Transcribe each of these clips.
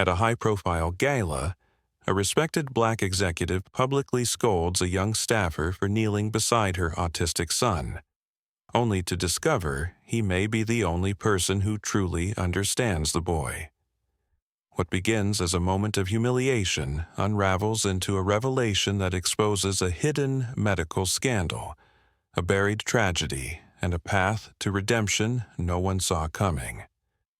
At a high-profile gala, a respected black executive publicly scolds a young staffer for kneeling beside her autistic son, only to discover he may be the only person who truly understands the boy. What begins as a moment of humiliation unravels into a revelation that exposes a hidden medical scandal, a buried tragedy, and a path to redemption no one saw coming.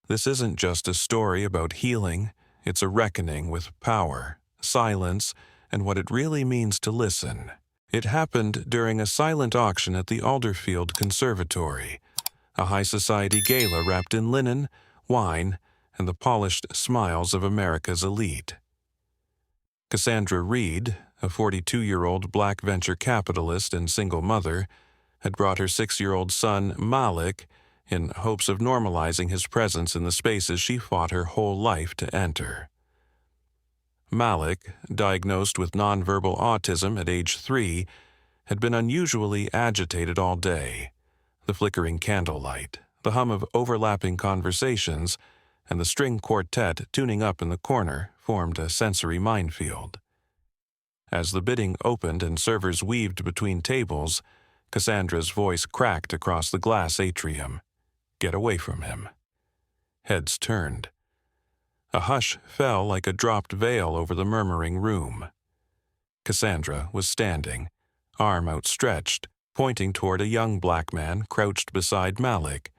This isn't just a story about healing, it's a reckoning with power, silence, and what it really means to listen. It happened during a silent auction at the Alderfield Conservatory, a high society gala wrapped in linen, wine, and the polished smiles of America's elite. Cassandra Reed, a 42-year-old black venture capitalist and single mother, had brought her 6-year-old son, Malik, in hopes of normalizing his presence in the spaces she fought her whole life to enter. Malik, diagnosed with nonverbal autism at age 3, had been unusually agitated all day. The flickering candlelight, the hum of overlapping conversations, and the string quartet tuning up in the corner formed a sensory minefield. As the bidding opened and servers weaved between tables, Cassandra's voice cracked across the glass atrium. "Get away from him." Heads turned. A hush fell like a dropped veil over the murmuring room. Cassandra was standing, arm outstretched, pointing toward a young black man crouched beside Malik,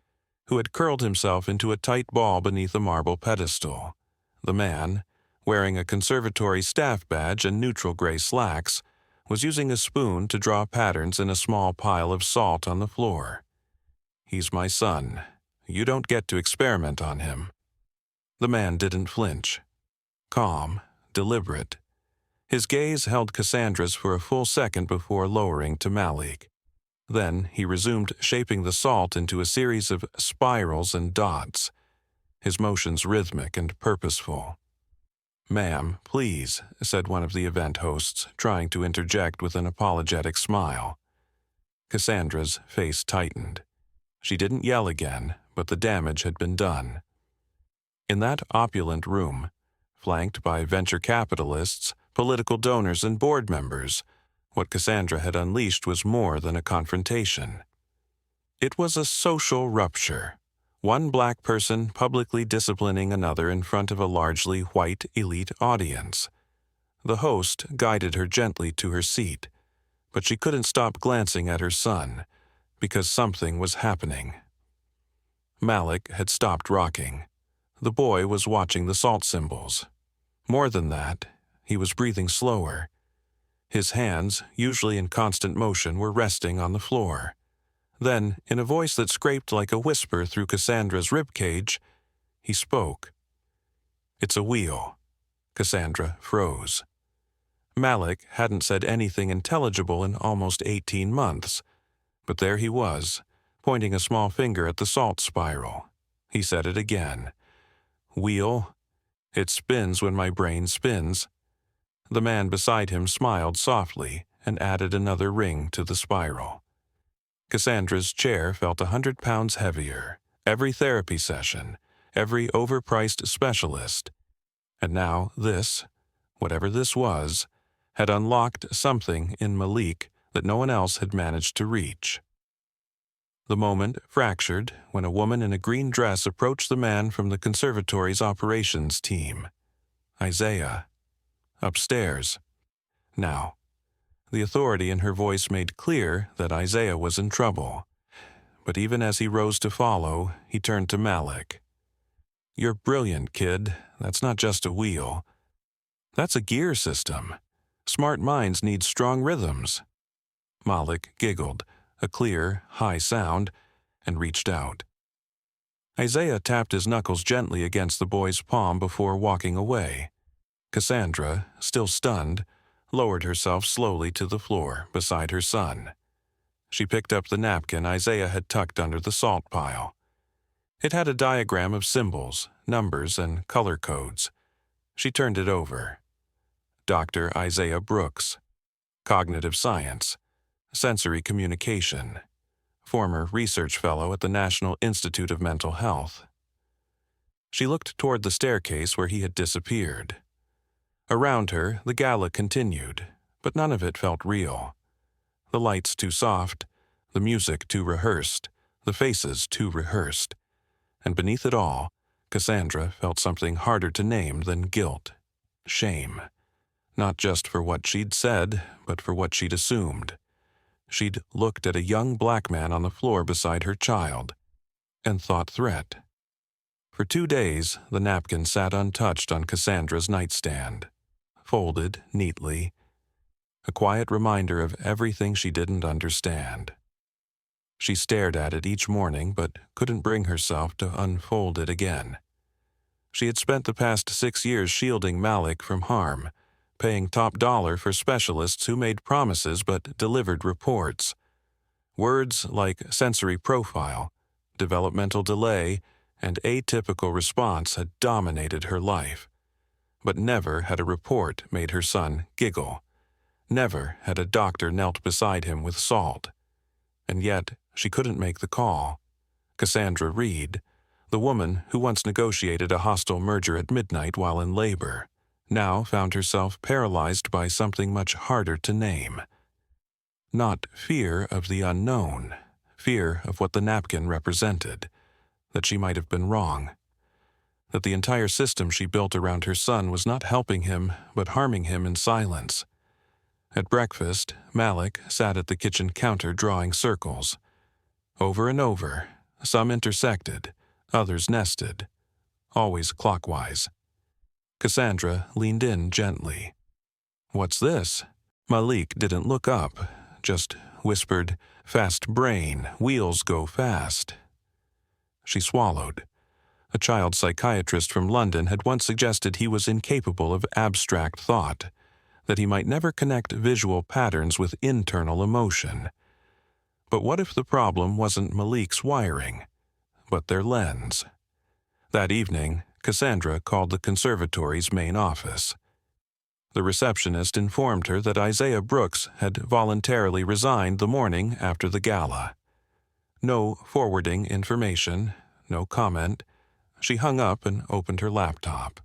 who had curled himself into a tight ball beneath a marble pedestal. The man, wearing a conservatory staff badge and neutral gray slacks, was using a spoon to draw patterns in a small pile of salt on the floor. "He's my son. You don't get to experiment on him." The man didn't flinch. Calm, deliberate. His gaze held Cassandra's for a full second before lowering to Malik. Then he resumed shaping the salt into a series of spirals and dots, his motions rhythmic and purposeful. "Ma'am, please," said one of the event hosts, trying to interject with an apologetic smile. Cassandra's face tightened. She didn't yell again, but the damage had been done. In that opulent room, flanked by venture capitalists, political donors, and board members, what Cassandra had unleashed was more than a confrontation. It was a social rupture, one black person publicly disciplining another in front of a largely white elite audience. The host guided her gently to her seat, but she couldn't stop glancing at her son, because something was happening. Malik had stopped rocking. The boy was watching the salt symbols. More than that, he was breathing slower. His hands, usually in constant motion, were resting on the floor. Then, in a voice that scraped like a whisper through Cassandra's ribcage, he spoke. "It's a wheel." Cassandra froze. Malik hadn't said anything intelligible in almost 18 months, but there he was, pointing a small finger at the salt spiral. He said it again. "Wheel. It spins when my brain spins." The man beside him smiled softly and added another ring to the spiral. Cassandra's chair felt 100 pounds heavier, every therapy session, every overpriced specialist. And now this, whatever this was, had unlocked something in Malik that no one else had managed to reach. The moment fractured when a woman in a green dress approached the man from the conservatory's operations team. Isaiah. Upstairs. Now, the authority in her voice made clear that Isaiah was in trouble. But even as he rose to follow, he turned to Malik. "You're brilliant, kid. That's not just a wheel. That's a gear system. Smart minds need strong rhythms." Malik giggled, a clear, high sound, and reached out. Isaiah tapped his knuckles gently against the boy's palm before walking away. Cassandra, still stunned, lowered herself slowly to the floor beside her son. She picked up the napkin Isaiah had tucked under the salt pile. It had a diagram of symbols, numbers, and color codes. She turned it over. Dr. Isaiah Brooks. Cognitive Science. Sensory Communication. Former research fellow at the National Institute of Mental Health. She looked toward the staircase where he had disappeared. Around her, the gala continued, but none of it felt real. The lights too soft, the music too rehearsed, the faces too rehearsed. And beneath it all, Cassandra felt something harder to name than guilt. Shame. Not just for what she'd said, but for what she'd assumed. She'd looked at a young black man on the floor beside her child, and thought threat. For 2 days, the napkin sat untouched on Cassandra's nightstand, folded neatly, a quiet reminder of everything she didn't understand. She stared at it each morning, but couldn't bring herself to unfold it again. She had spent the past 6 years shielding Malik from harm, paying top dollar for specialists who made promises but delivered reports. Words like sensory profile, developmental delay, and atypical response had dominated her life. But never had a report made her son giggle. Never had a doctor knelt beside him with salt. And yet, she couldn't make the call. Cassandra Reed, the woman who once negotiated a hostile merger at midnight while in labor, now found herself paralyzed by something much harder to name. Not fear of the unknown, fear of what the napkin represented, that she might have been wrong, that the entire system she built around her son was not helping him but harming him in silence. At breakfast, Malik sat at the kitchen counter drawing circles. Over and over, some intersected, others nested, always clockwise. Cassandra leaned in gently. "What's this?" Malik didn't look up, just whispered, "Fast brain, wheels go fast." She swallowed. A child psychiatrist from London had once suggested he was incapable of abstract thought, that he might never connect visual patterns with internal emotion. But what if the problem wasn't Malik's wiring, but their lens? That evening, Cassandra called the conservatory's main office. The receptionist informed her that Isaiah Brooks had voluntarily resigned the morning after the gala. No forwarding information, no comment. She hung up and opened her laptop.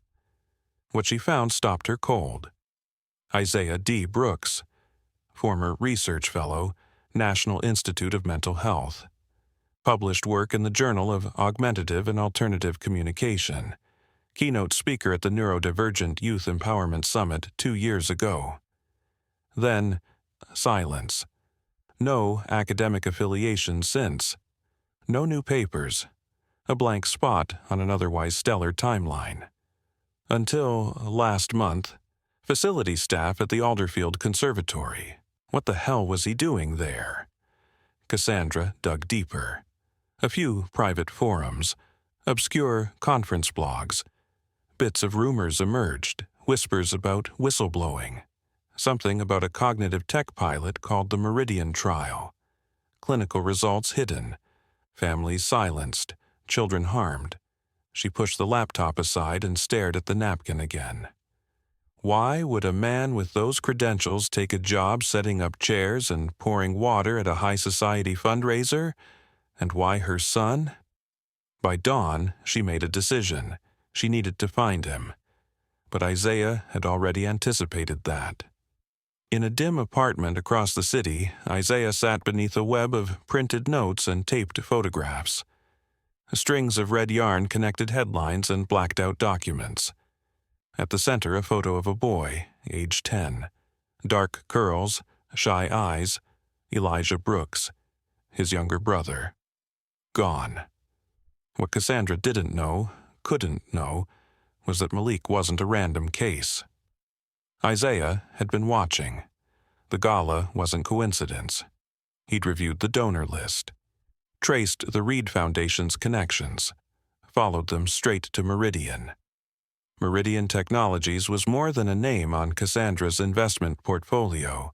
What she found stopped her cold. Isaiah D. Brooks, former research fellow, National Institute of Mental Health. Published work in the Journal of Augmentative and Alternative Communication. Keynote speaker at the Neurodivergent Youth Empowerment Summit 2 years ago. Then, silence. No academic affiliation since. No new papers. A blank spot on an otherwise stellar timeline. Until last month, facility staff at the Alderfield Conservatory. What the hell was he doing there? Cassandra dug deeper. A few private forums, obscure conference blogs. Bits of rumors emerged, whispers about whistleblowing. Something about a cognitive tech pilot called the Meridian trial. Clinical results hidden. Families silenced. Children harmed. She pushed the laptop aside and stared at the napkin again. Why would a man with those credentials take a job setting up chairs and pouring water at a high society fundraiser? And why her son? By dawn, she made a decision. She needed to find him. But Isaiah had already anticipated that. In a dim apartment across the city, Isaiah sat beneath a web of printed notes and taped photographs. Strings of red yarn connected headlines and blacked-out documents. At the center, a photo of a boy, age 10. Dark curls, shy eyes, Elijah Brooks, his younger brother. Gone. What Cassandra didn't know, couldn't know, was that Malik wasn't a random case. Isaiah had been watching. The gala wasn't coincidence. He'd reviewed the donor list, traced the Reed Foundation's connections, followed them straight to Meridian. Meridian Technologies was more than a name on Cassandra's investment portfolio.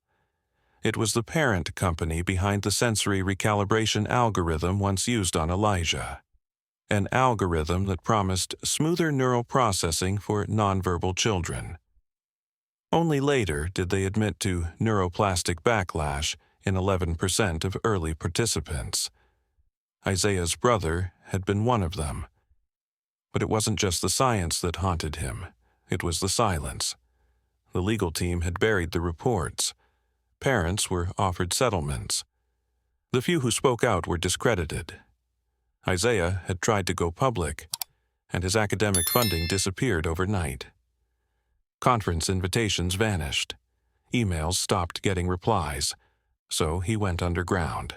It was the parent company behind the sensory recalibration algorithm once used on Elijah. An algorithm that promised smoother neural processing for nonverbal children. Only later did they admit to neuroplastic backlash in 11% of early participants. Isaiah's brother had been one of them. But it wasn't just the science that haunted him. It was the silence. The legal team had buried the reports. Parents were offered settlements. The few who spoke out were discredited. Isaiah had tried to go public, and his academic funding disappeared overnight. Conference invitations vanished. Emails stopped getting replies, so he went underground.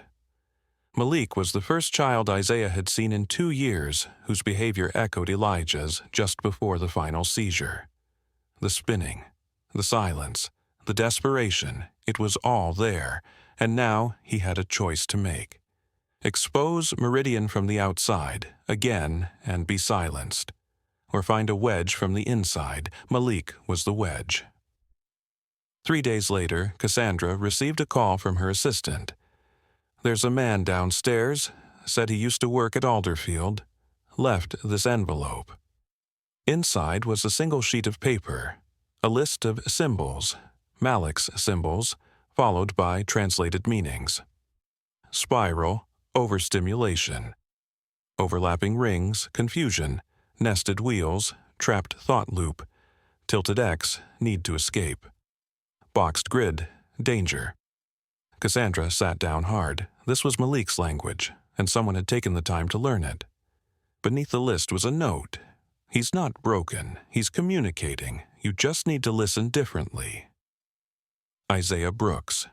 Malik was the first child Isaiah had seen in 2 years whose behavior echoed Elijah's just before the final seizure. The spinning, the silence, the desperation, it was all there, and now he had a choice to make. Expose Meridian from the outside, again, and be silenced. Or find a wedge from the inside. Malik was the wedge. 3 days later, Cassandra received a call from her assistant. "There's a man downstairs, said he used to work at Alderfield, left this envelope." Inside was a single sheet of paper, a list of symbols, Malik's symbols, followed by translated meanings. Spiral, overstimulation. Overlapping rings, confusion. Nested wheels, trapped thought loop. Tilted X, need to escape. Boxed grid, danger. Cassandra sat down hard. This was Malik's language, and someone had taken the time to learn it. Beneath the list was a note. "He's not broken. He's communicating. You just need to listen differently." Isaiah Brooks.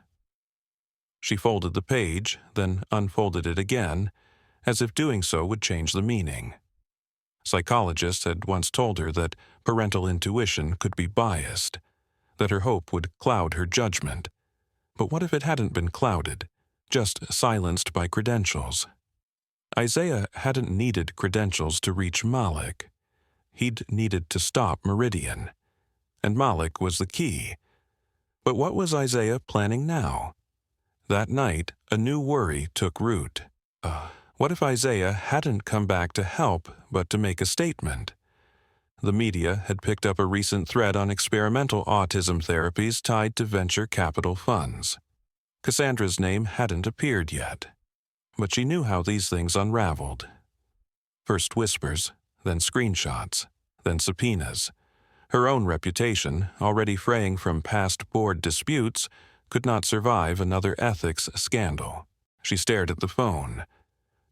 She folded the page, then unfolded it again, as if doing so would change the meaning. Psychologists had once told her that parental intuition could be biased, that her hope would cloud her judgment. But what if it hadn't been clouded, just silenced by credentials? Isaiah hadn't needed credentials to reach Malik. He'd needed to stop Meridian. And Malik was the key. But what was Isaiah planning now? That night, a new worry took root. What if Isaiah hadn't come back to help, but to make a statement? The media had picked up a recent thread on experimental autism therapies tied to venture capital funds. Cassandra's name hadn't appeared yet, but she knew how these things unraveled. First whispers, then screenshots, then subpoenas. Her own reputation, already fraying from past board disputes, could not survive another ethics scandal. She stared at the phone,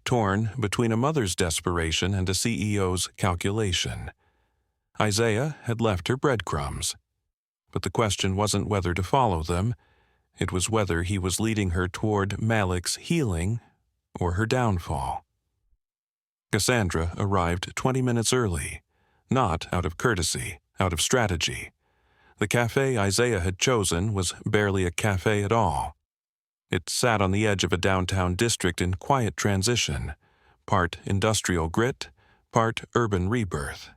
torn between a mother's desperation and a CEO's calculation. Isaiah had left her breadcrumbs, but the question wasn't whether to follow them. It was whether he was leading her toward Malik's healing or her downfall. Cassandra arrived 20 minutes early, not out of courtesy, out of strategy. The cafe Isaiah had chosen was barely a cafe at all. It sat on the edge of a downtown district in quiet transition, part industrial grit, part urban rebirth.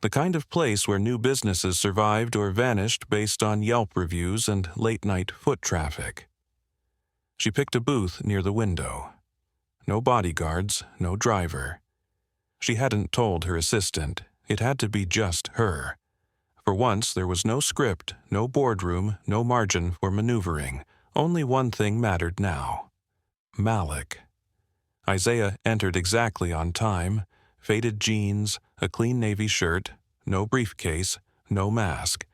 The kind of place where new businesses survived or vanished based on Yelp reviews and late-night foot traffic. She picked a booth near the window. No bodyguards, no driver. She hadn't told her assistant. It had to be just her. For once, there was no script, no boardroom, no margin for maneuvering. Only one thing mattered now. Malik. Isaiah entered exactly on time, faded jeans, a clean navy shirt, no briefcase, no mask.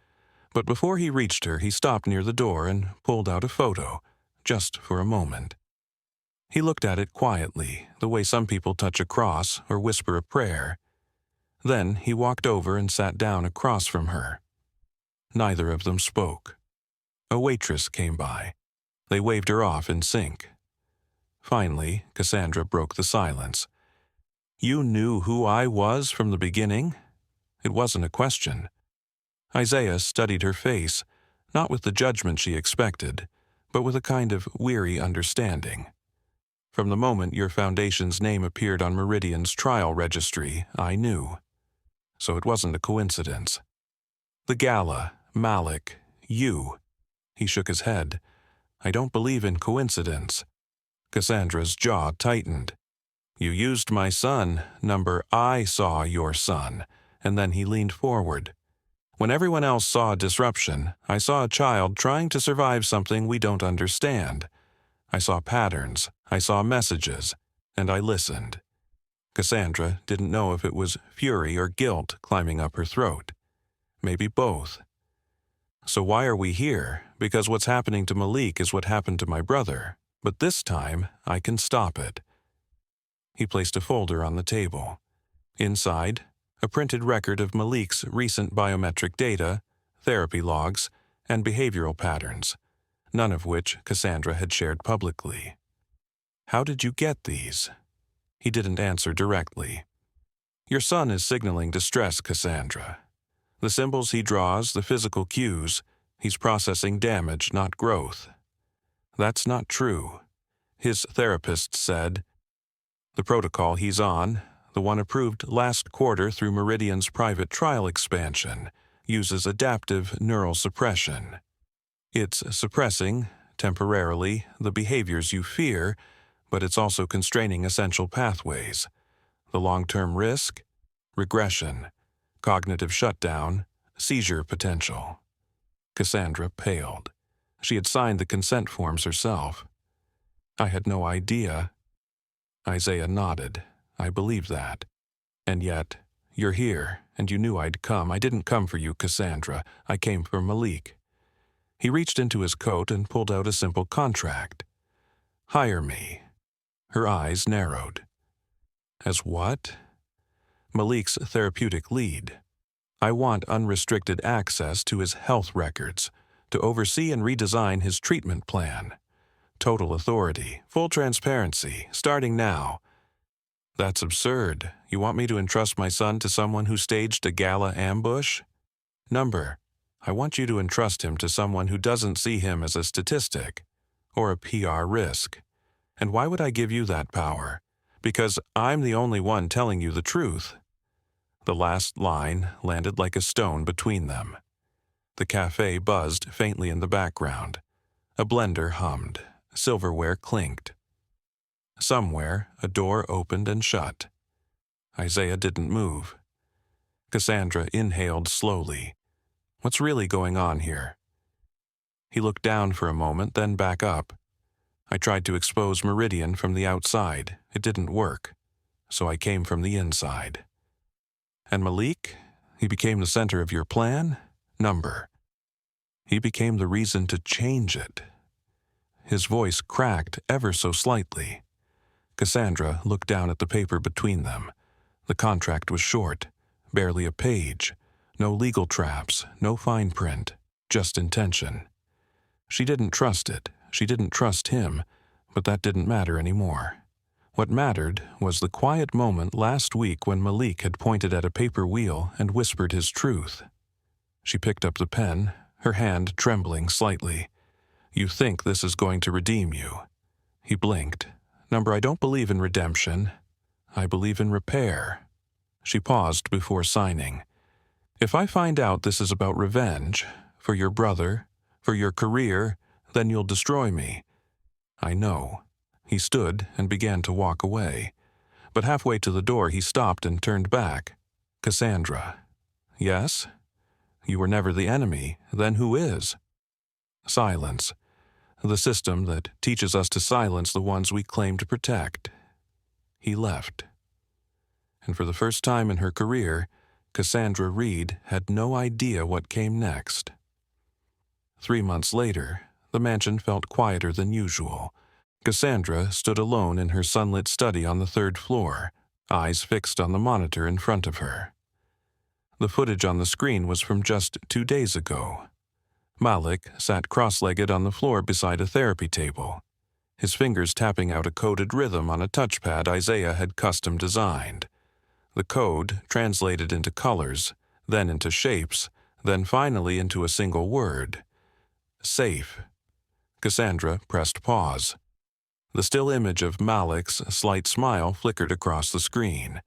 But before he reached her, he stopped near the door and pulled out a photo, just for a moment. He looked at it quietly, the way some people touch a cross or whisper a prayer. Then he walked over and sat down across from her. Neither of them spoke. A waitress came by. They waved her off in sync. Finally, Cassandra broke the silence. "You knew who I was from the beginning?" It wasn't a question. Isaiah studied her face, not with the judgment she expected, but with a kind of weary understanding. "From the moment your foundation's name appeared on Meridian's trial registry, I knew. So it wasn't a coincidence." "The gala, Malik, you." He shook his head. "I don't believe in coincidence." Cassandra's jaw tightened. "You used my son, number I saw your son." And then he leaned forward. "When everyone else saw disruption, I saw a child trying to survive something we don't understand. I saw patterns, I saw messages, and I listened." Cassandra didn't know if it was fury or guilt climbing up her throat. Maybe both. So why are we here? Because what's happening to Malik is what happened to my brother, but this time I can stop it. He placed a folder on the table. Inside, a printed record of Malik's recent biometric data, therapy logs, and behavioral patterns, none of which Cassandra had shared publicly. How did you get these? He didn't answer directly. Your son is signaling distress, Cassandra. The symbols he draws, the physical cues, he's processing damage, not growth. That's not true. His therapist said, the protocol he's on, the one approved last quarter through Meridian's private trial expansion, uses adaptive neural suppression. It's suppressing, temporarily, the behaviors you fear, but it's also constraining essential pathways. The long-term risk? Regression, cognitive shutdown, seizure potential. Cassandra paled. She had signed the consent forms herself. I had no idea. Isaiah nodded. I believe that. And yet, you're here, and you knew I'd come. I didn't come for you, Cassandra. I came for Malik. He reached into his coat and pulled out a simple contract. Hire me. Her eyes narrowed. As what? Malik's therapeutic lead. I want unrestricted access to his health records, to oversee and redesign his treatment plan. Total authority, full transparency, starting now. That's absurd. You want me to entrust my son to someone who staged a gala ambush? Number, I want you to entrust him to someone who doesn't see him as a statistic or a PR risk. And why would I give you that power? Because I'm the only one telling you the truth. The last line landed like a stone between them. The cafe buzzed faintly in the background. A blender hummed. Silverware clinked. Somewhere, a door opened and shut. Isaiah didn't move. Cassandra inhaled slowly. What's really going on here? He looked down for a moment, then back up. I tried to expose Meridian from the outside. It didn't work. So I came from the inside. And Malik? He became the center of your plan? Number. He became the reason to change it. His voice cracked ever so slightly. Cassandra looked down at the paper between them. The contract was short, barely a page. No legal traps, no fine print, just intention. She didn't trust it. She didn't trust him, but that didn't matter anymore. What mattered was the quiet moment last week when Malik had pointed at a paper wheel and whispered his truth. She picked up the pen, her hand trembling slightly. You think this is going to redeem you. He blinked. Number, I don't believe in redemption. I believe in repair. She paused before signing. If I find out this is about revenge, for your brother, for your career, then you'll destroy me. I know. He stood and began to walk away. But halfway to the door he stopped and turned back. Cassandra. Yes? You were never the enemy. Then who is? Silence. The system that teaches us to silence the ones we claim to protect. He left. And for the first time in her career, Cassandra Reed had no idea what came next. 3 months later, the mansion felt quieter than usual. Cassandra stood alone in her sunlit study on the 3rd floor, eyes fixed on the monitor in front of her. The footage on the screen was from just 2 days ago. Malik sat cross-legged on the floor beside a therapy table, his fingers tapping out a coded rhythm on a touchpad Isaiah had custom designed. The code translated into colors, then into shapes, then finally into a single word. Safe. Cassandra pressed pause. The still image of Malik's slight smile flickered across the screen.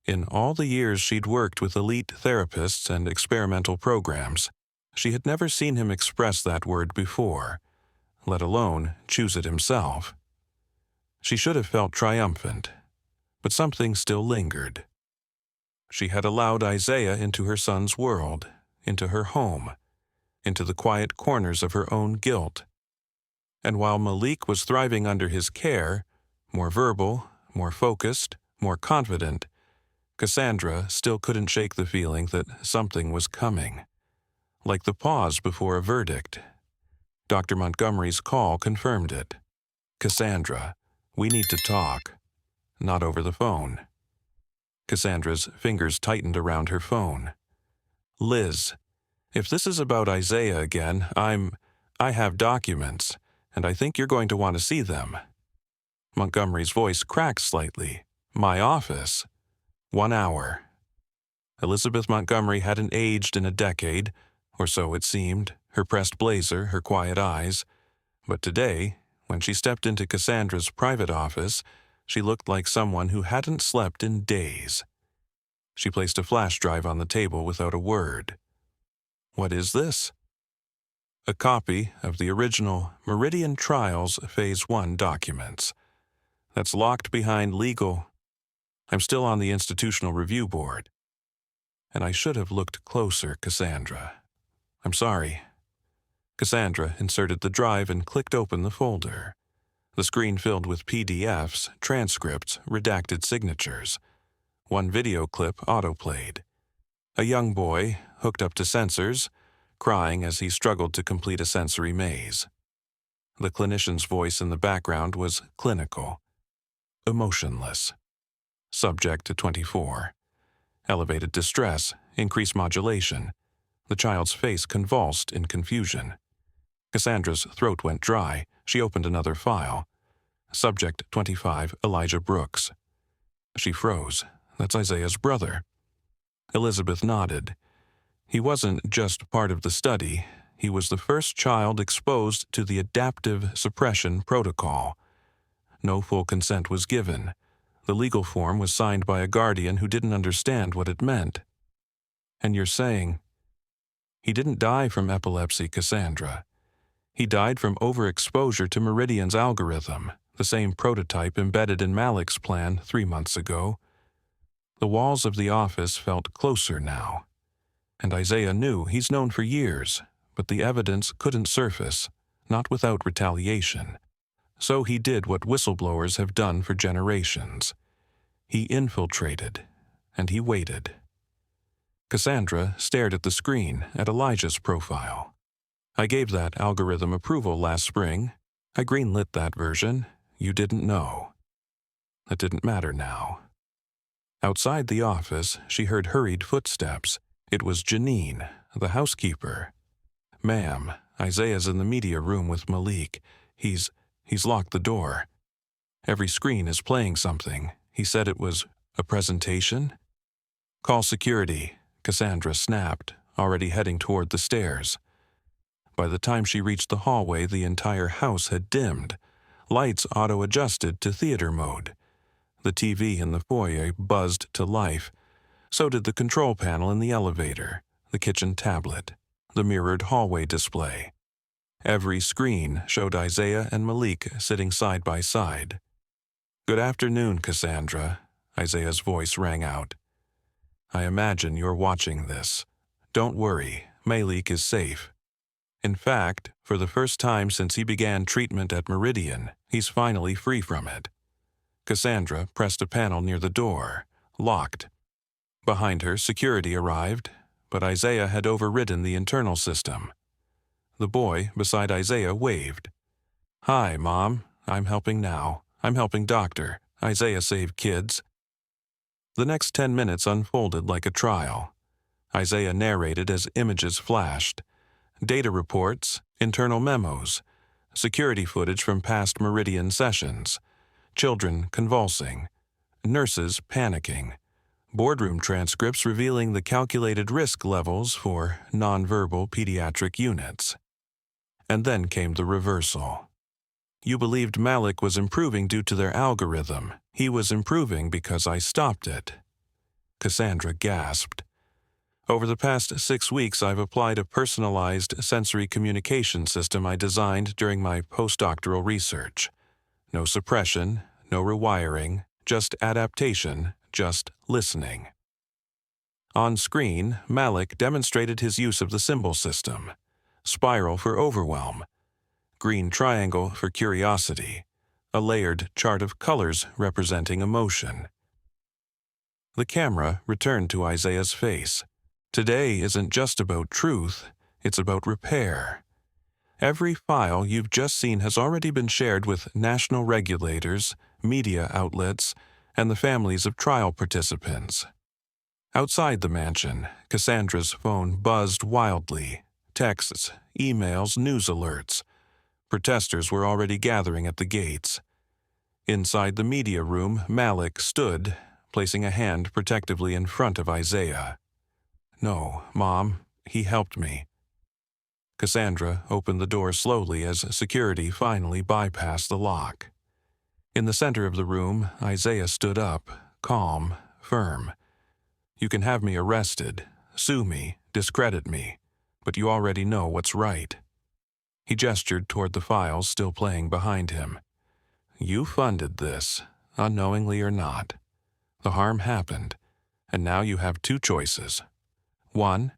In all the years she'd worked with elite therapists and experimental programs, she had never seen him express that word before, let alone choose it himself. She should have felt triumphant, but something still lingered. She had allowed Isaiah into her son's world, into her home, into the quiet corners of her own guilt. And while Malik was thriving under his care, more verbal, more focused, more confident, Cassandra still couldn't shake the feeling that something was coming, like the pause before a verdict. Dr. Montgomery's call confirmed it. "Cassandra, we need to talk." Not over the phone. Cassandra's fingers tightened around her phone. "Liz, if this is about Isaiah again, I have documents, and I think you're going to want to see them." Montgomery's voice cracked slightly. "My office? 1 hour." Elizabeth Montgomery hadn't aged in a decade, or so it seemed, her pressed blazer, her quiet eyes. But today, when she stepped into Cassandra's private office, she looked like someone who hadn't slept in days. She placed a flash drive on the table without a word. "What is this?" "A copy of the original Meridian Trials Phase 1 documents. That's locked behind legal. I'm still on the Institutional Review Board. And I should have looked closer, Cassandra. I'm sorry." Cassandra inserted the drive and clicked open the folder. The screen filled with PDFs, transcripts, redacted signatures. One video clip autoplayed. A young boy, hooked up to sensors, crying as he struggled to complete a sensory maze. The clinician's voice in the background was clinical, emotionless. Subject to 24. Elevated distress, increased modulation. The child's face convulsed in confusion. Cassandra's throat went dry. She opened another file. Subject 25, Elijah Brooks. She froze. "That's Isaiah's brother." Elizabeth nodded. He wasn't just part of the study. He was the first child exposed to the adaptive suppression protocol. No full consent was given. The legal form was signed by a guardian who didn't understand what it meant. "And you're saying—" "He didn't die from epilepsy, Cassandra. He died from overexposure to Meridian's algorithm, the same prototype embedded in Malik's plan 3 months ago." The walls of the office felt closer now. And Isaiah knew he's known for years, but the evidence couldn't surface, not without retaliation. So he did what whistleblowers have done for generations. He infiltrated, and he waited. Cassandra stared at the screen, at Elijah's profile. "I gave that algorithm approval last spring. I greenlit that version. You didn't know." That didn't matter now. Outside the office, she heard hurried footsteps. It was Janine, the housekeeper. "Ma'am, Isaiah's in the media room with Malik. He's locked the door. Every screen is playing something. He said it was a presentation." "Call security," Cassandra snapped, already heading toward the stairs. By the time she reached the hallway, the entire house had dimmed. Lights auto-adjusted to theater mode. The TV in the foyer buzzed to life. So did the control panel in the elevator, the kitchen tablet, the mirrored hallway display. Every screen showed Isaiah and Malik sitting side by side. "Good afternoon, Cassandra," Isaiah's voice rang out. "I imagine you're watching this. Don't worry, Malik is safe. In fact, for the first time since he began treatment at Meridian, he's finally free from it." Cassandra pressed a panel near the door, locked. Behind her, security arrived, but Isaiah had overridden the internal system. The boy beside Isaiah waved. "Hi, Mom. I'm helping now. I'm helping Doctor. Isaiah saved kids." The next 10 minutes unfolded like a trial. Isaiah narrated as images flashed. Data reports, internal memos, security footage from past Meridian sessions, children convulsing, nurses panicking, boardroom transcripts revealing the calculated risk levels for nonverbal pediatric units. And then came the reversal. "You believed Malik was improving due to their algorithm. He was improving because I stopped it." Cassandra gasped. "Over the past 6 weeks, I've applied a personalized sensory communication system I designed during my postdoctoral research. No suppression, no rewiring, just adaptation, just listening." On screen, Malik demonstrated his use of the symbol system. Spiral for overwhelm, green triangle for curiosity, a layered chart of colors representing emotion. The camera returned to Isaiah's face. Today isn't just about truth, it's about repair. Every file you've just seen has already been shared with national regulators, media outlets, and the families of trial participants. Outside the mansion, Cassandra's phone buzzed wildly. Texts, emails, news alerts. Protesters were already gathering at the gates. Inside the media room, Malik stood, placing a hand protectively in front of Isaiah. "No, Mom, he helped me." Cassandra opened the door slowly as security finally bypassed the lock. In the center of the room, Isaiah stood up, calm, firm. "You can have me arrested, sue me, discredit me, but you already know what's right." He gestured toward the files still playing behind him. "You funded this, unknowingly or not. The harm happened, and now you have two choices. 1,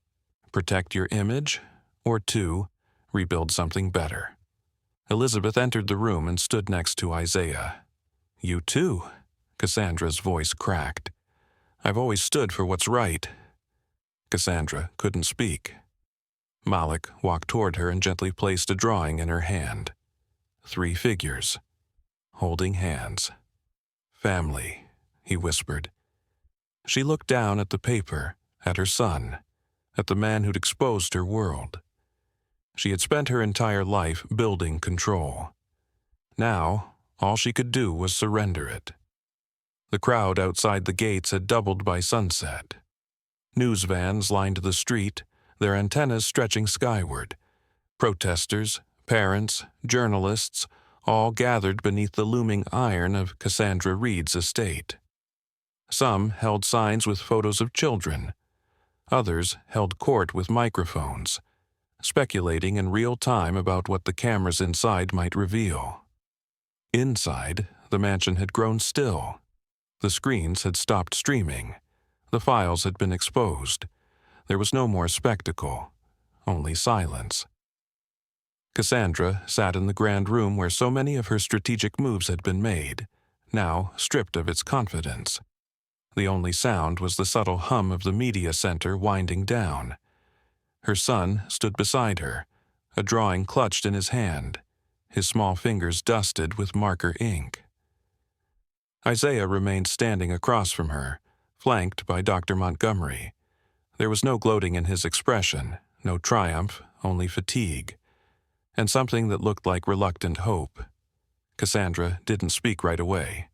protect your image, or 2, rebuild something better." Elizabeth entered the room and stood next to Isaiah. "You too," Cassandra's voice cracked. "I've always stood for what's right." Cassandra couldn't speak. Malik walked toward her and gently placed a drawing in her hand. 3 figures, holding hands. "Family," he whispered. She looked down at the paper, at her son, at the man who'd exposed her world. She had spent her entire life building control. Now, all she could do was surrender it. The crowd outside the gates had doubled by sunset. News vans lined the street, their antennas stretching skyward. Protesters, parents, journalists, all gathered beneath the looming iron of Cassandra Reed's estate. Some held signs with photos of children. Others held court with microphones, speculating in real time about what the cameras inside might reveal. Inside, the mansion had grown still. The screens had stopped streaming. The files had been exposed. There was no more spectacle, only silence. Cassandra sat in the grand room where so many of her strategic moves had been made, now stripped of its confidence. The only sound was the subtle hum of the media center winding down. Her son stood beside her, a drawing clutched in his hand, his small fingers dusted with marker ink. Isaiah remained standing across from her, flanked by Dr. Montgomery. There was no gloating in his expression, no triumph, only fatigue, and something that looked like reluctant hope. Cassandra didn't speak right away.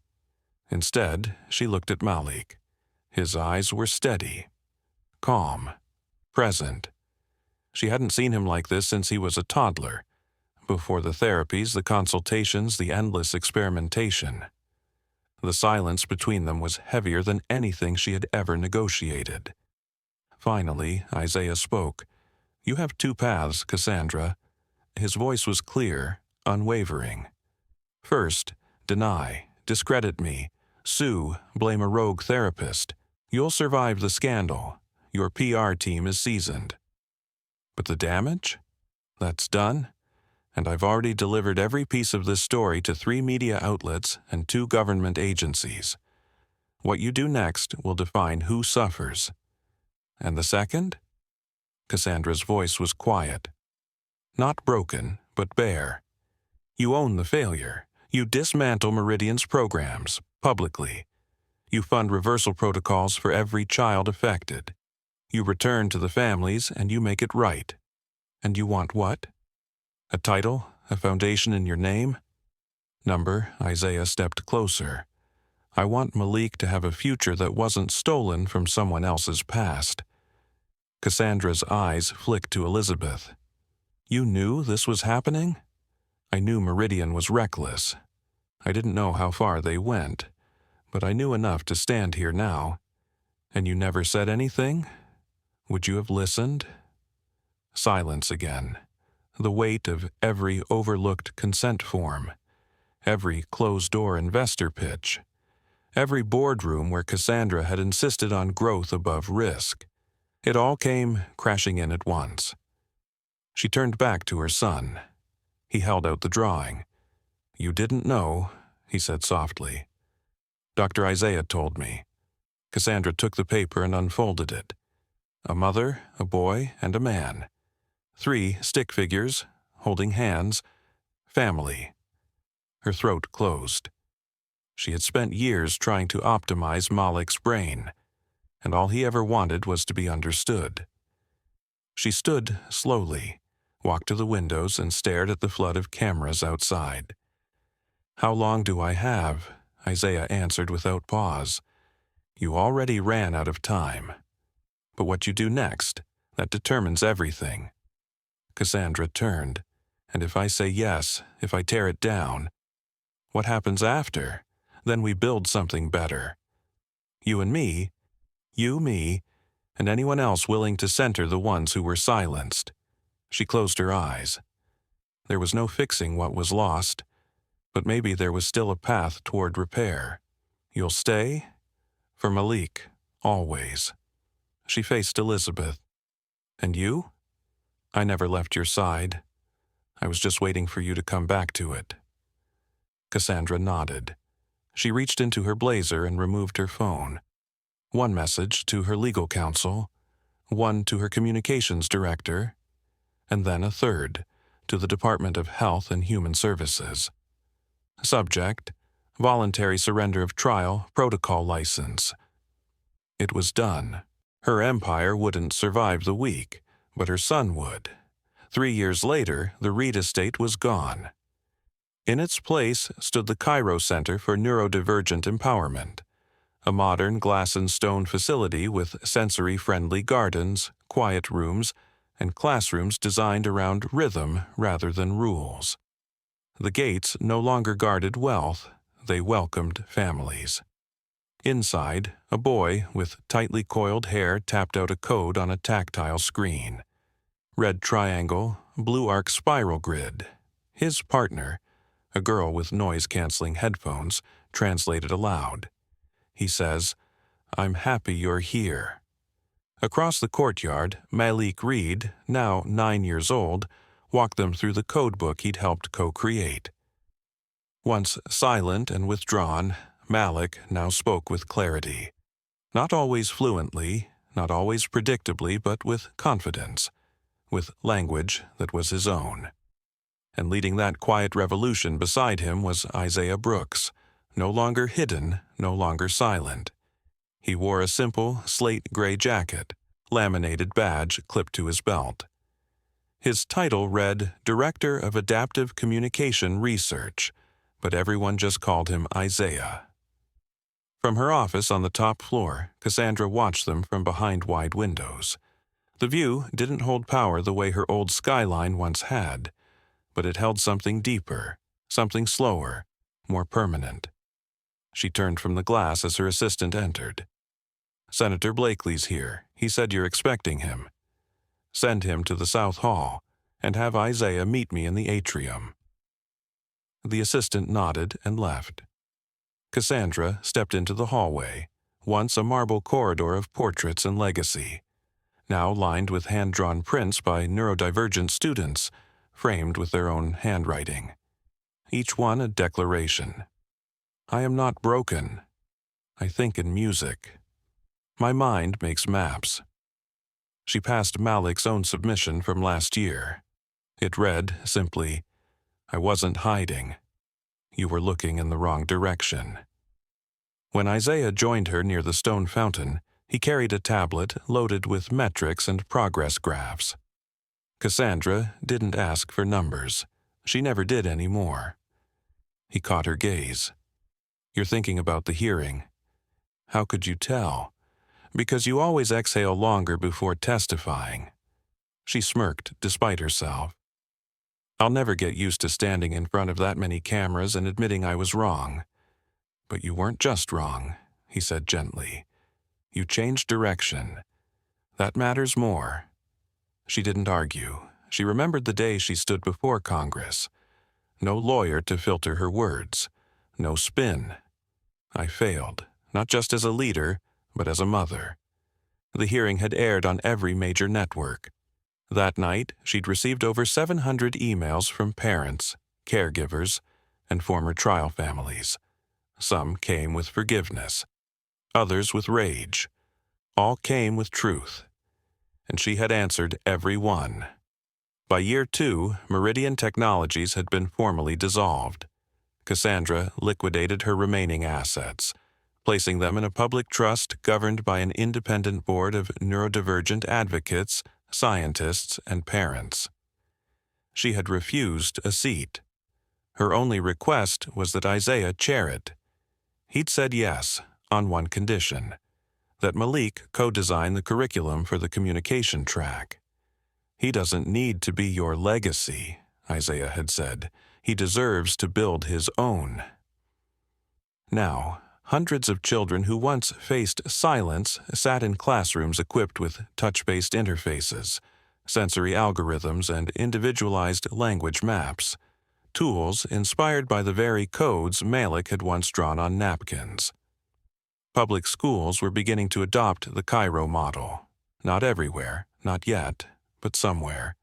Instead, she looked at Malik. His eyes were steady, calm, present. She hadn't seen him like this since he was a toddler, before the therapies, the consultations, the endless experimentation. The silence between them was heavier than anything she had ever negotiated. Finally, Isaiah spoke. "You have 2 paths, Cassandra." His voice was clear, unwavering. "First, deny, discredit me, sue, blame a rogue therapist. You'll survive the scandal. Your PR team is seasoned. But the damage? That's done. And I've already delivered every piece of this story to 3 media outlets and 2 government agencies. What you do next will define who suffers. And the second?" Cassandra's voice was quiet. Not broken, but bare. "You own the failure. You dismantle Meridian's programs, publicly. You fund reversal protocols for every child affected. You return to the families and you make it right. And you want what? A title? A foundation in your name?" Isaiah stepped closer. "I want Malik to have a future that wasn't stolen from someone else's past." Cassandra's eyes flicked to Elizabeth. "You knew this was happening?" "I knew Meridian was reckless. I didn't know how far they went, but I knew enough to stand here now. And you never said anything? Would you have listened?" Silence again. The weight of every overlooked consent form, every closed-door investor pitch, every boardroom where Cassandra had insisted on growth above risk. It all came crashing in at once. She turned back to her son. He held out the drawing. "You didn't know," he said softly. "Dr. Isaiah told me. Cassandra took the paper and unfolded it. A mother, a boy, and a man. 3 stick figures, holding hands. Family. Her throat closed. She had spent years trying to optimize Malik's brain, and all he ever wanted was to be understood. She stood slowly, walked to the windows, and stared at the flood of cameras outside. "How long do I have?" Isaiah answered without pause. "You already ran out of time. But what you do next, that determines everything." Cassandra turned. "And if I say yes, if I tear it down, what happens after? Then we build something better. You and me, you, me, and anyone else willing to center the ones who were silenced." She closed her eyes. There was no fixing what was lost, but maybe there was still a path toward repair. "You'll stay?" "For Malik, always." She faced Elizabeth. "And you?" "I never left your side. I was just waiting for you to come back to it." Cassandra nodded. She reached into her blazer and removed her phone. One message to her legal counsel, one to her communications director, and then a third to the Department of Health and Human Services. Subject: voluntary surrender of trial protocol license. It was done. Her empire wouldn't survive the week, but her son would. 3 years later, the Reed estate was gone. In its place stood the Cairo Center for Neurodivergent Empowerment, a modern glass and stone facility with sensory-friendly gardens, quiet rooms, and classrooms designed around rhythm rather than rules. The gates no longer guarded wealth, they welcomed families. Inside, a boy with tightly coiled hair tapped out a code on a tactile screen. Red triangle, blue arc spiral grid. His partner, a girl with noise-canceling headphones, translated aloud. He says, "I'm happy you're here." Across the courtyard, Malik Reed, now 9 years old, walked them through the codebook he'd helped co-create. Once silent and withdrawn, Malik now spoke with clarity. Not always fluently, not always predictably, but with confidence, with language that was his own. And leading that quiet revolution beside him was Isaiah Brooks, no longer hidden, no longer silent. He wore a simple slate-gray jacket, laminated badge clipped to his belt. His title read Director of Adaptive Communication Research, but everyone just called him Isaiah. From her office on the top floor, Cassandra watched them from behind wide windows. The view didn't hold power the way her old skyline once had, but it held something deeper, something slower, more permanent. She turned from the glass as her assistant entered. "Senator Blakely's here. He said you're expecting him. Send him to the South Hall, and have Isaiah meet me in the atrium." The assistant nodded and left. Cassandra stepped into the hallway, once a marble corridor of portraits and legacy, now lined with hand-drawn prints by neurodivergent students, framed with their own handwriting. Each one a declaration. "I am not broken. I think in music. My mind makes maps." She passed Malik's own submission from last year. It read simply, "I wasn't hiding. You were looking in the wrong direction." When Isaiah joined her near the stone fountain, he carried a tablet loaded with metrics and progress graphs. Cassandra didn't ask for numbers. She never did anymore. He caught her gaze. "You're thinking about the hearing. How could you tell?" "Because you always exhale longer before testifying." She smirked despite herself. "I'll never get used to standing in front of that many cameras and admitting I was wrong." "But you weren't just wrong," he said gently. "You changed direction. That matters more." She didn't argue. She remembered the day she stood before Congress. No lawyer to filter her words. No spin. "I failed, not just as a leader, but as a mother." The hearing had aired on every major network. That night, she'd received over 700 emails from parents, caregivers, and former trial families. Some came with forgiveness. others with rage. All came with truth, and she had answered every one. By year 2, Meridian Technologies had been formally dissolved. Cassandra liquidated her remaining assets, placing them in a public trust governed by an independent board of neurodivergent advocates, scientists, and parents. She had refused a seat. Her only request was that Isaiah chair it. He'd said yes, on one condition, that Malik co-design the curriculum for the communication track. "He doesn't need to be your legacy," Isaiah had said. "He deserves to build his own." Now, hundreds of children who once faced silence sat in classrooms equipped with touch-based interfaces, sensory algorithms, and individualized language maps, tools inspired by the very codes Malik had once drawn on napkins. Public schools were beginning to adopt the Cairo model. Not everywhere, not yet, but somewhere,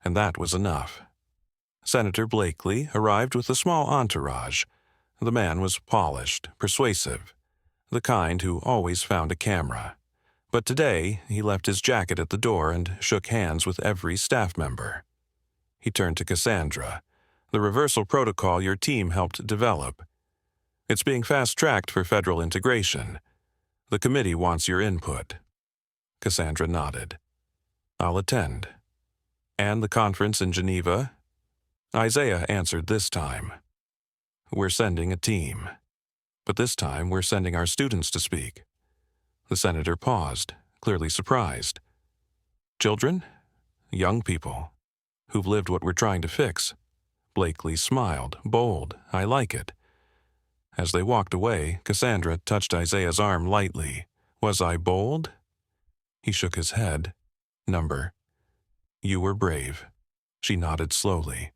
and that was enough. Senator Blakely arrived with a small entourage. The man was polished, persuasive, the kind who always found a camera. But today, he left his jacket at the door and shook hands with every staff member. He turned to Cassandra. "The reversal protocol your team helped develop. It's being fast-tracked for federal integration. The committee wants your input." Cassandra nodded. "I'll attend." "And the conference in Geneva?" Isaiah answered this time. "We're sending a team. But this time we're sending our students to speak." The senator paused, clearly surprised. "Children? Young people, who've lived what we're trying to fix." Blakely smiled, bold. "I like it." As they walked away, Cassandra touched Isaiah's arm lightly. "Was I bold?" He shook his head. "Number. You were brave." She nodded slowly.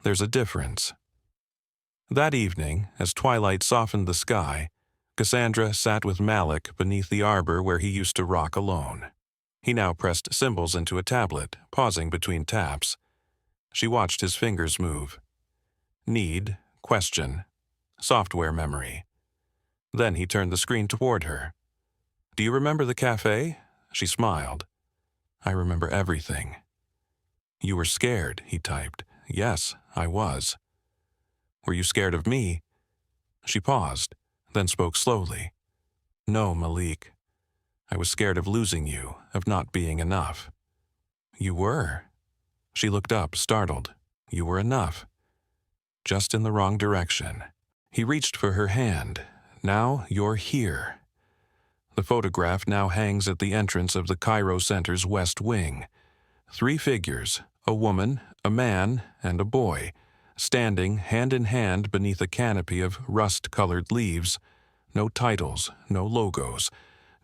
"There's a difference." That evening, as twilight softened the sky, Cassandra sat with Malik beneath the arbor where he used to rock alone. He now pressed symbols into a tablet, pausing between taps. She watched his fingers move. Need, question, software memory. Then he turned the screen toward her. "Do you remember the cafe?" She smiled. "I remember everything." "You were scared," he typed. "Yes, I was." "Were you scared of me?" She paused, then spoke slowly. "No, Malik. I was scared of losing you, of not being enough." "You were?" She looked up, startled. "You were enough." "Just in the wrong direction." He reached for her hand. "Now you're here." The photograph now hangs at the entrance of the Cairo Center's West Wing. 3 figures, a woman, a man, and a boy, standing hand in hand beneath a canopy of rust-colored leaves. No titles, no logos,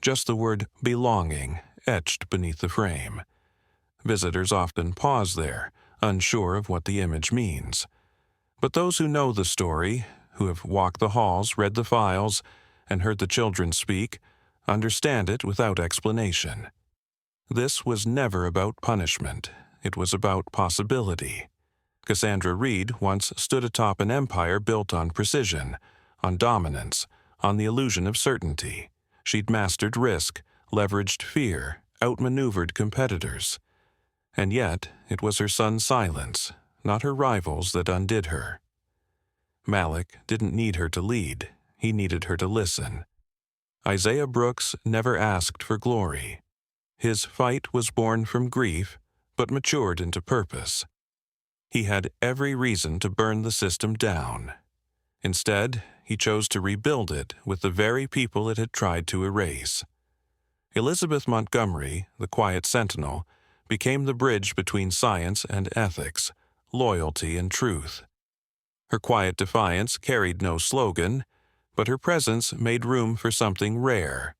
just the word belonging etched beneath the frame. Visitors often pause there, unsure of what the image means. But those who know the story, who have walked the halls, read the files, and heard the children speak, understand it without explanation. This was never about punishment. It was about possibility. Cassandra Reed once stood atop an empire built on precision, on dominance, on the illusion of certainty. She'd mastered risk, leveraged fear, outmaneuvered competitors. And yet, it was her son's silence, not her rivals, that undid her. Malik didn't need her to lead. He needed her to listen. Isaiah Brooks never asked for glory. His fight was born from grief, but matured into purpose. He had every reason to burn the system down. Instead, he chose to rebuild it with the very people it had tried to erase. Elizabeth Montgomery, the quiet sentinel, became the bridge between science and ethics, loyalty and truth. Her quiet defiance carried no slogan, but her presence made room for something rare: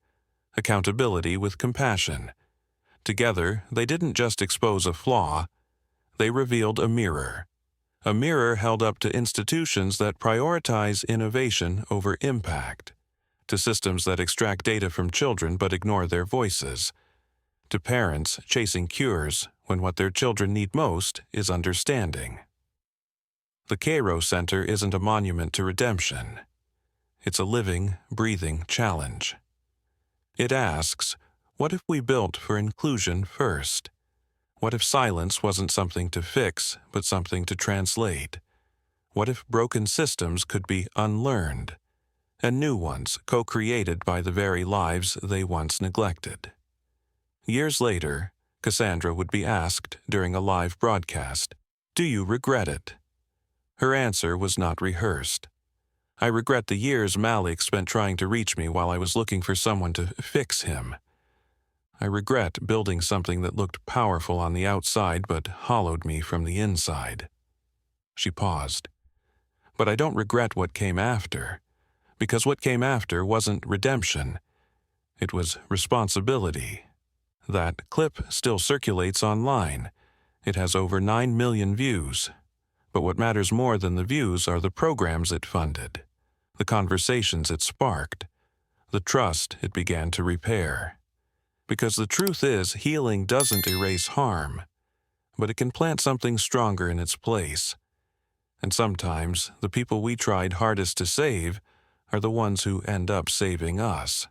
accountability with compassion. Together, they didn't just expose a flaw, they revealed a mirror held up to institutions that prioritize innovation over impact, to systems that extract data from children but ignore their voices, to parents chasing cures when what their children need most is understanding. The Cairo Center isn't a monument to redemption. It's a living, breathing challenge. It asks, what if we built for inclusion first? What if silence wasn't something to fix, but something to translate? What if broken systems could be unlearned, and new ones co-created by the very lives they once neglected? Years later, Cassandra would be asked during a live broadcast, "Do you regret it?" Her answer was not rehearsed. "I regret the years Malik spent trying to reach me while I was looking for someone to fix him. I regret building something that looked powerful on the outside but hollowed me from the inside." She paused. "But I don't regret what came after, because what came after wasn't redemption. It was responsibility." That clip still circulates online. It has over 9 million views. But what matters more than the views are the programs it funded, the conversations it sparked, the trust it began to repair. Because the truth is, healing doesn't erase harm, but it can plant something stronger in its place. And sometimes the people we tried hardest to save are the ones who end up saving us.